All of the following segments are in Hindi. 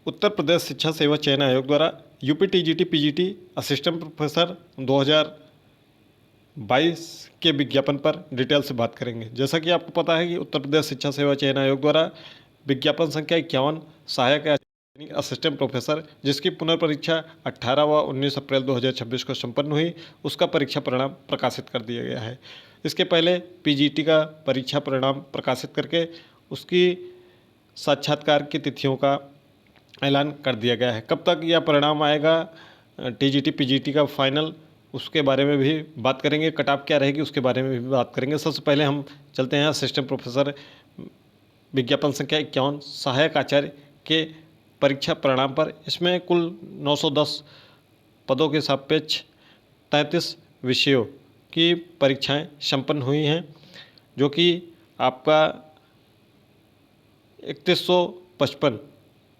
उत्तर प्रदेश शिक्षा सेवा चयन आयोग द्वारा UP TGT PGT assistant professor 2022 के विज्ञापन पर डिटेल से बात करेंगे। जैसा कि आपको पता है कि उत्तर प्रदेश शिक्षा सेवा चयन आयोग द्वारा विज्ञापन संख्या 51 सहायक असिस्टेंट प्रोफेसर जिसकी पुनर्परीक्षा 18 व 19 अप्रैल 2026 को संपन्न हुई, उसका परीक्षा परिणाम प्रकाशित कर दिया गया है। इसके पहले पीजीटी का परीक्षा परिणाम प्रकाशित करके उसकी साक्षात्कार की तिथियों का ऐलान कर दिया गया है। कब तक यह परिणाम आएगा टीजीटी पीजीटी का फाइनल, उसके बारे में भी बात करेंगे। कट ऑफ क्या रहेगी उसके बारे में भी बात करेंगे। सबसे पहले हम चलते हैं असिस्टेंट प्रोफेसर विज्ञापन संख्या 51 सहायक आचार्य के परीक्षा परिणाम पर। इसमें कुल 910 पदों के सापेक्ष 33 विषयों की परीक्षाएं संपन्न हुई हैं, जो कि आपका 3155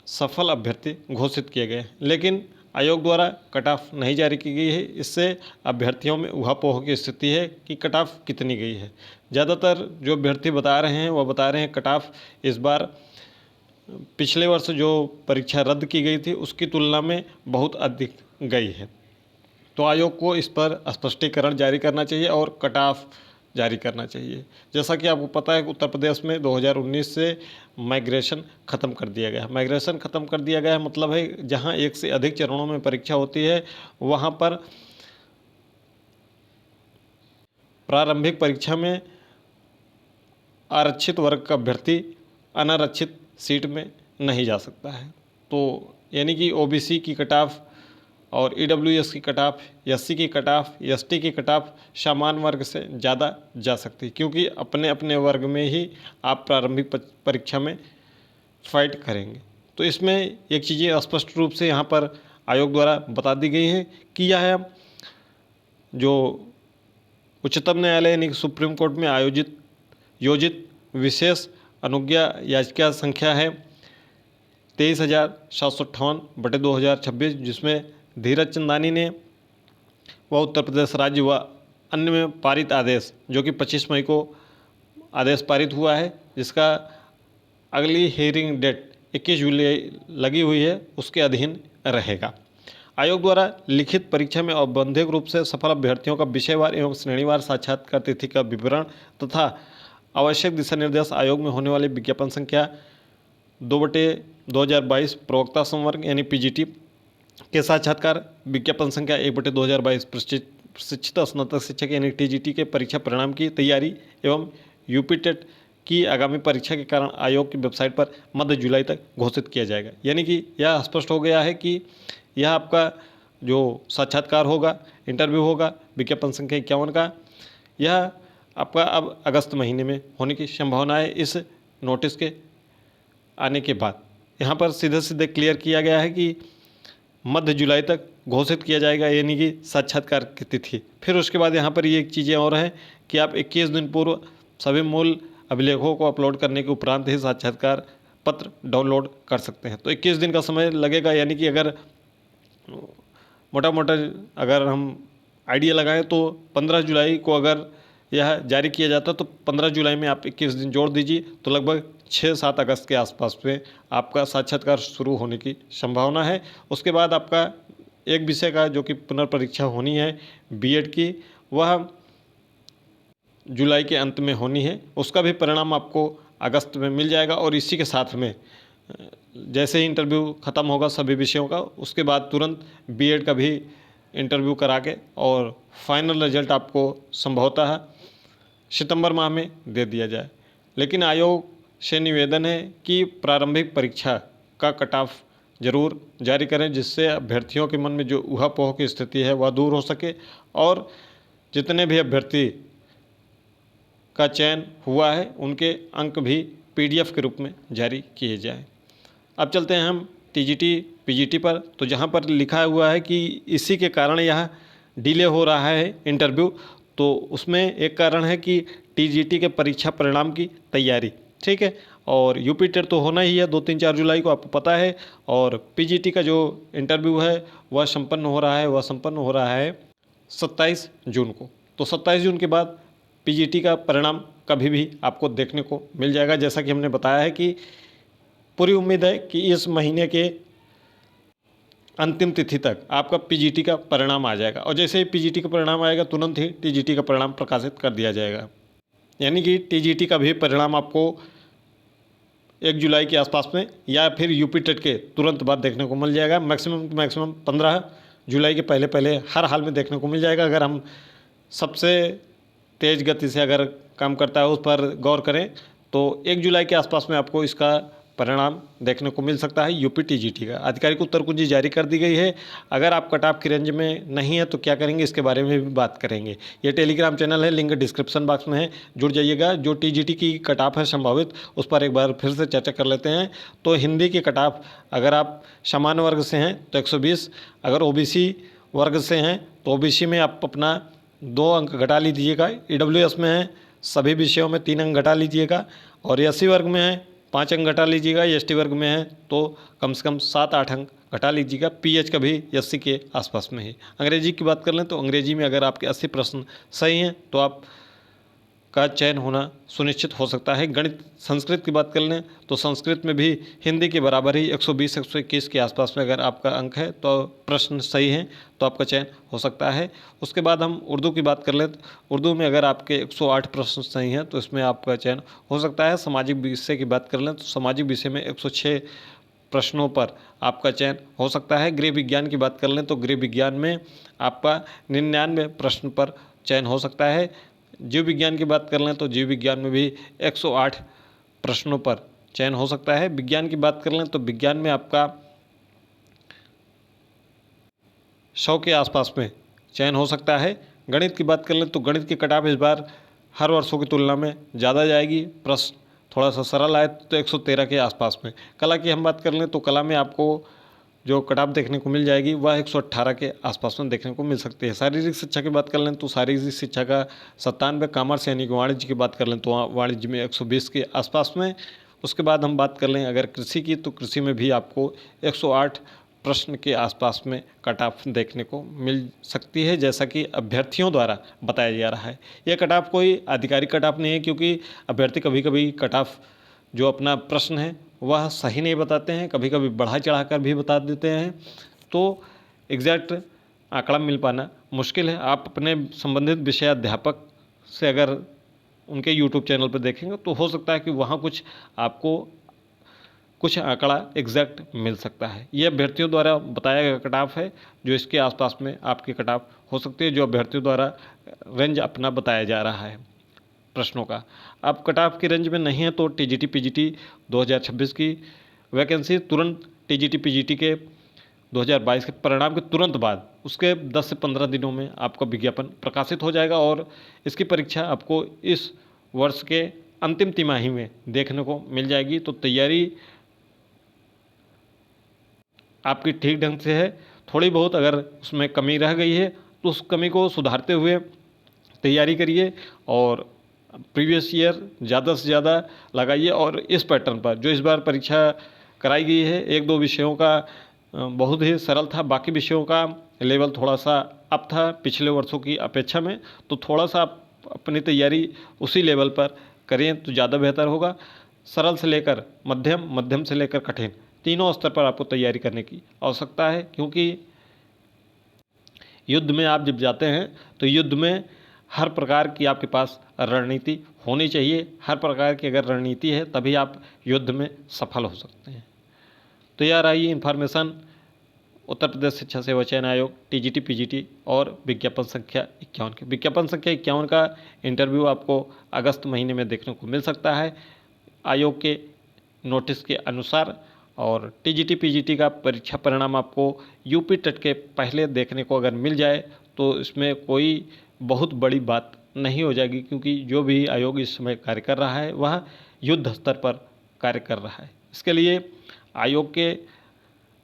सफल अभ्यर्थी घोषित किए गए। लेकिन आयोग द्वारा कट ऑफ नहीं जारी की गई है। इससे अभ्यर्थियों में ऊहापोह की स्थिति है कि कट ऑफ कितनी गई है। ज़्यादातर जो अभ्यर्थी बता रहे हैं वह बता रहे हैं कट ऑफ इस बार पिछले वर्ष जो परीक्षा रद्द की गई थी उसकी तुलना में बहुत अधिक गई है। तो आयोग को इस पर स्पष्टीकरण जारी करना चाहिए और कट ऑफ जारी करना चाहिए। जैसा कि आपको पता है कि उत्तर प्रदेश में 2019 से माइग्रेशन ख़त्म कर दिया गया है। माइग्रेशन ख़त्म कर दिया गया है मतलब है जहां एक से अधिक चरणों में परीक्षा होती है वहां पर प्रारंभिक परीक्षा में आरक्षित वर्ग का अभ्यर्थी अनारक्षित सीट में नहीं जा सकता है। तो यानी कि ओबीसी की कट ऑफ और ईडब्ल्यूएस की कट ऑफ, एससी की कट ऑफ, एसटी की कट ऑफ सामान्य वर्ग से ज़्यादा जा सकती है, क्योंकि अपने अपने वर्ग में ही आप प्रारंभिक परीक्षा में फाइट करेंगे। तो इसमें एक चीज़ें स्पष्ट रूप से यहाँ पर आयोग द्वारा बता दी गई हैं कि यह जो उच्चतम न्यायालय यानी कि सुप्रीम कोर्ट में योजित विशेष अनुज्ञा याचिका संख्या है 23,758/2026, जिसमें धीरज चंदानी ने व उत्तर प्रदेश राज्य व अन्य में पारित आदेश, जो कि 25 मई को आदेश पारित हुआ है, जिसका अगली हियरिंग डेट 21 जुलाई लगी हुई है, उसके अधीन रहेगा। आयोग द्वारा लिखित परीक्षा में औपबंधिक रूप से सफल अभ्यर्थियों का विषयवार एवं श्रेणीवार साक्षात्कार तिथि का विवरण तथा आवश्यक दिशा निर्देश आयोग में होने वाले विज्ञापन संख्या 2/2022 प्रवक्ता संवर्ग यानी पीजीटी के साक्षात्कार, विज्ञापन संख्या 1/2022 प्रशिक्षित स्नातक शिक्षक यानी टीजीटी के परीक्षा परिणाम की तैयारी एवं यूपी टेट की आगामी परीक्षा के कारण आयोग की वेबसाइट पर मध्य जुलाई तक घोषित किया जाएगा। यानी कि यह स्पष्ट हो गया है कि यह आपका जो साक्षात्कार होगा, इंटरव्यू होगा विज्ञापन संख्या 51 का, यह आपका अब अगस्त महीने में होने की संभावना है। इस नोटिस के आने के बाद यहाँ पर सीधे सीधे क्लियर किया गया है कि मध्य जुलाई तक घोषित किया जाएगा, यानी कि साक्षात्कार की तिथि। फिर उसके बाद यहाँ पर ये एक चीज़ें और हैं कि आप 21 दिन पूर्व सभी मूल अभिलेखों को अपलोड करने के उपरांत ही साक्षात्कार पत्र डाउनलोड कर सकते हैं। तो 21 दिन का समय लगेगा, यानी कि अगर मोटा मोटा अगर हम आइडिया लगाएं तो 15 जुलाई को अगर यह जारी किया जाता तो 15 जुलाई में आप 21 दिन जोड़ दीजिए तो लगभग 6-7 अगस्त के आसपास में आपका साक्षात्कार शुरू होने की संभावना है। उसके बाद आपका एक विषय का जो कि पुनर्परीक्षा होनी है बीएड की, वह जुलाई के अंत में होनी है। उसका भी परिणाम आपको अगस्त में मिल जाएगा और इसी के साथ में जैसे ही इंटरव्यू ख़त्म होगा सभी विषयों का, उसके बाद तुरंत बीएड का भी इंटरव्यू करा के और फाइनल रिजल्ट आपको संभवतः सितंबर माह में दे दिया जाए। लेकिन आयोग से निवेदन है कि प्रारंभिक परीक्षा का कट ऑफ जरूर जारी करें, जिससे अभ्यर्थियों के मन में जो ऊहापोह की स्थिति है वह दूर हो सके और जितने भी अभ्यर्थी का चयन हुआ है उनके अंक भी पीडीएफ के रूप में जारी किए जाएं। अब चलते हैं हम टीजीटी पीजीटी पर। तो जहां पर लिखा हुआ है कि इसी के कारण यह डिले हो रहा है इंटरव्यू, तो उसमें एक कारण है कि टीजीटी के परीक्षा परिणाम की तैयारी, ठीक है। और यूपी टेट तो होना ही है 2, 3, 4 जुलाई को, आपको पता है। और पीजीटी का जो इंटरव्यू है वह संपन्न हो रहा है 27 जून को। तो 27 जून के बाद पीजीटी का परिणाम कभी भी आपको देखने को मिल जाएगा। जैसा कि हमने बताया है कि पूरी उम्मीद है कि इस महीने के अंतिम तिथि तक आपका पीजीटी का परिणाम आ जाएगा, और जैसे ही पीजीटी का परिणाम आएगा तुरंत ही टीजीटी का परिणाम प्रकाशित कर दिया जाएगा। यानी कि टीजीटी का भी परिणाम आपको 1 जुलाई के आसपास में या फिर यूपी टेट के तुरंत बाद देखने को मिल जाएगा। मैक्सिमम 15 जुलाई के पहले पहले हर हाल में देखने को मिल जाएगा। अगर हम सबसे तेज़ गति से अगर काम करता है उस पर गौर करें तो 1 जुलाई के आसपास में आपको इसका परिणाम देखने को मिल सकता है यूपी टीजीटी का। आधिकारिक उत्तर कुंजी जारी कर दी गई है। अगर आप कट ऑफ की रेंज में नहीं है तो क्या करेंगे, इसके बारे में भी बात करेंगे। ये टेलीग्राम चैनल है, लिंक डिस्क्रिप्शन बॉक्स में है, जुड़ जाइएगा। जो टीजीटी की कट ऑफ है संभावित, उस पर एक बार फिर से चर्चा कर लेते हैं। तो हिंदी की कट ऑफ अगर आप सामान्य वर्ग से हैं तो 120, अगर ओबीसी वर्ग से हैं तो ओबीसी में आप अपना 2 अंक घटा लीजिएगा। ईडब्ल्यूएस में है सभी विषयों में 3 अंक घटा लीजिएगा, और एससी वर्ग में है 5 अंक घटा लीजिएगा। एसटी वर्ग में है तो कम से कम 7-8 अंक घटा लीजिएगा। पीएच का भी 80 के आसपास में है। अंग्रेजी की बात कर लें तो अंग्रेजी में अगर आपके 80 प्रश्न सही हैं तो आप का चयन होना सुनिश्चित हो सकता है। गणित संस्कृत की बात कर लें तो संस्कृत में भी हिंदी के बराबर ही 120-121 के आसपास में अगर आपका अंक है तो प्रश्न सही हैं तो आपका चयन हो सकता है। उसके बाद हम उर्दू की बात कर लें तो उर्दू में अगर आपके 108 प्रश्न सही हैं तो इसमें आपका चयन हो सकता है। सामाजिक विषय की बात कर लें तो सामाजिक विषय में 106 प्रश्नों पर आपका चयन हो सकता है। गृह विज्ञान की बात कर लें तो गृह विज्ञान में आपका 99 प्रश्न पर चयन हो सकता है। जीव विज्ञान की बात कर लें तो जीव विज्ञान में भी 108 प्रश्नों पर चयन हो सकता है। विज्ञान की बात कर लें तो विज्ञान में आपका 100 के आसपास में चयन हो सकता है। गणित की बात कर लें तो गणित की कट ऑफ इस बार हर वर्षों की तुलना में ज़्यादा जाएगी। प्रश्न थोड़ा सा सरल आए तो 113 के आसपास में। कला की हम बात कर लें तो कला में आपको जो कट ऑफ देखने को मिल जाएगी वह 118 के आसपास में देखने को मिल सकती है। शारीरिक शिक्षा की बात कर लें तो शारीरिक शिक्षा का 97। कॉमर्स यानी कि वाणिज्य की बात कर लें तो वाणिज्य में 120 के आसपास में। उसके बाद हम बात कर लें अगर कृषि की तो कृषि में भी आपको 108 प्रश्न के आसपास में कट ऑफ देखने को मिल सकती है, जैसा कि अभ्यर्थियों द्वारा बताया जा रहा है। यह कट ऑफ कोई आधिकारिक कट ऑफ नहीं है, क्योंकि अभ्यर्थी कभी कभी कट ऑफ जो अपना प्रश्न है वह सही नहीं बताते हैं, कभी कभी बढ़ा चढ़ा कर भी बता देते हैं, तो एग्जैक्ट आंकड़ा मिल पाना मुश्किल है। आप अपने संबंधित विषय अध्यापक से अगर उनके यूट्यूब चैनल पर देखेंगे तो हो सकता है कि वहाँ आपको कुछ आंकड़ा एग्जैक्ट मिल सकता है। ये अभ्यर्थियों द्वारा बताया गया कट ऑफ है, जो इसके आसपास में आपकी कट ऑफ हो सकती है, जो अभ्यर्थियों द्वारा रेंज अपना बताया जा रहा है प्रश्नों का। आप कट ऑफ की रेंज में नहीं है तो टीजीटी पीजीटी 2026 की वैकेंसी तुरंत टीजीटी पीजीटी के 2022 के परिणाम के तुरंत बाद उसके 10 से 15 दिनों में आपका विज्ञापन प्रकाशित हो जाएगा, और इसकी परीक्षा आपको इस वर्ष के अंतिम तिमाही में देखने को मिल जाएगी। तो तैयारी आपकी ठीक ढंग से है। थोड़ी बहुत अगर उसमें कमी रह गई है तो उस कमी को सुधारते हुए तैयारी करिए, और प्रीवियस ईयर ज़्यादा से ज़्यादा लगाइए। और इस पैटर्न पर जो इस बार परीक्षा कराई गई है, 1-2 विषयों का बहुत ही सरल था, बाकी विषयों का लेवल थोड़ा सा अप था पिछले वर्षों की अपेक्षा में, तो थोड़ा सा आप अपनी तैयारी उसी लेवल पर करें तो ज़्यादा बेहतर होगा। सरल से लेकर मध्यम, मध्यम से लेकर कठिन, तीनों स्तर पर आपको तैयारी करने की आवश्यकता है, क्योंकि युद्ध में आप जब जाते हैं तो युद्ध में हर प्रकार की आपके पास रणनीति होनी चाहिए। हर प्रकार की अगर रणनीति है तभी आप युद्ध में सफल हो सकते हैं। तो यह रही इन्फॉर्मेशन उत्तर प्रदेश शिक्षा सेवा चयन आयोग टीजीटी पीजीटी और विज्ञापन संख्या 51 की। विज्ञापन संख्या 51 का इंटरव्यू आपको अगस्त महीने में देखने को मिल सकता है आयोग के नोटिस के अनुसार, और टीजीटी पीजीटी का परीक्षा परिणाम आपको यूपी टेट के पहले देखने को अगर मिल जाए तो इसमें कोई बहुत बड़ी बात नहीं हो जाएगी, क्योंकि जो भी आयोग इस समय कार्य कर रहा है वह युद्ध स्तर पर कार्य कर रहा है। इसके लिए आयोग के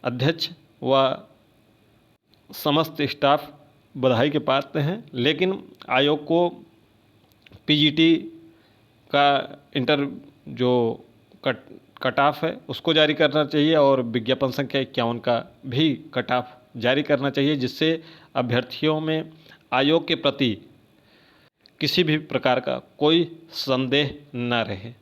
अध्यक्ष व समस्त स्टाफ बधाई के पात्र हैं, लेकिन आयोग को पीजीटी का जो कट ऑफ है उसको जारी करना चाहिए, और विज्ञापन संख्या 51 का भी कट ऑफ जारी करना चाहिए, जिससे अभ्यर्थियों में आयोग के प्रति किसी भी प्रकार का कोई संदेह न रहे।